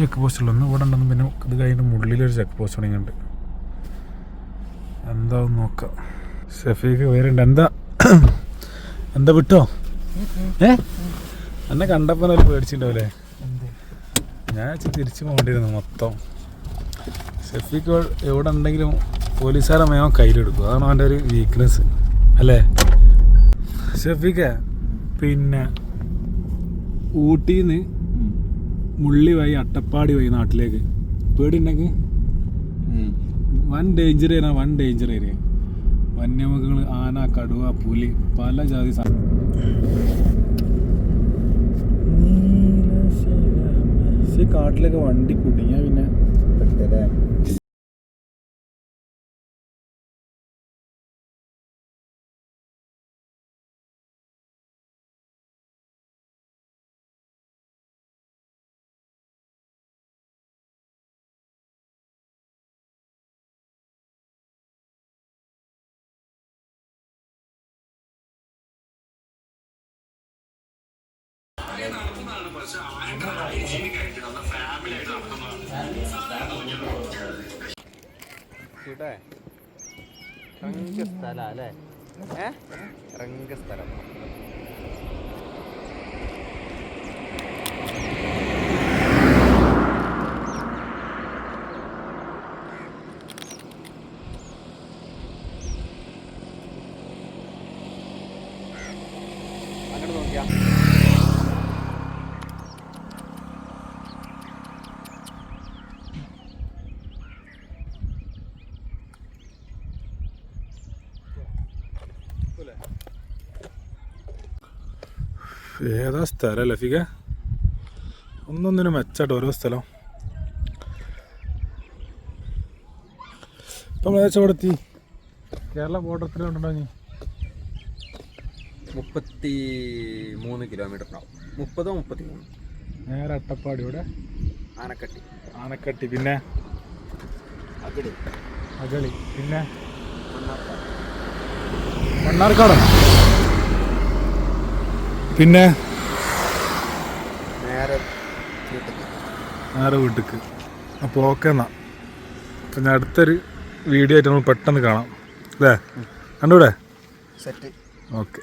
Check പോസ്റ്റുള്ളൂ. ഒന്ന് ഇവിടെ ഉണ്ടെന്ന് പിന്നെ ഇത് കഴിഞ്ഞിട്ട് മുള്ളിലൊരു ചെക്ക് പോസ്റ്റ് തുടങ്ങിയിട്ടുണ്ട്. എന്താ നോക്കാം. ഷഫീഖ് വേറുണ്ട്. എന്താ വിട്ടോ? എന്നെ കണ്ടപ്പോൾ ഒരു പേടിച്ചിട്ടുണ്ടാവില്ലേ? ഞാൻ തിരിച്ചു പോകേണ്ടിയിരുന്നു മൊത്തം. ഷഫീഖ് എവിടെ ഉണ്ടെങ്കിലും പോലീസുകാരെ മേമ കയ്യിലെടുക്കും. അതാണ് അവൻ്റെ ഒരു വീക്ക്നെസ് അല്ലേ ഷഫീഖേ? പിന്നെ ഊട്ടിയിൽ നിന്ന് മുള്ളി വഴി അട്ടപ്പാടി വഴി നാട്ടിലേക്ക് പേടിയുണ്ടെങ്കിൽ വൻ ഡേഞ്ചർ ഏരിയ. വന്യമൃഗങ്ങൾ, ആന, കടുവ, പുലി, പല ജാതി കാട്ടിലൊക്കെ വണ്ടി കുടുങ്ങിയാൽ പിന്നെ പെട്ടല്ലേ. സ്ഥലം അല്ലേ? സ്ഥലം അങ്ങോട്ട് നോക്കിയാ ഏതാ സ്ഥലം ലഫിക? ഒന്നൊന്നിനും മെച്ചാട്ടോ ഓരോ സ്ഥലം. ഇപ്പം ഏകദേശം കേരള ബോർഡറത്തിലുണ്ടോ? 33 കിലോമീറ്റർ ഉണ്ടാവും. 30-33. നേരെ അട്ടപ്പാടിയുടെ ആനക്കട്ടി പിന്നെ അഗളി പിന്നെ മണ്ണാർക്കാട് പിന്നെ നേരെ വീട്ടിക്ക്. അപ്പോൾ ഓക്കെ എന്നാ. പിന്നെ അടുത്തൊരു വീഡിയോ ആയിട്ട് നമ്മൾ പെട്ടെന്ന് കാണാം അല്ലേ? കണ്ടൂടെ? സെറ്റ്. ഓക്കെ.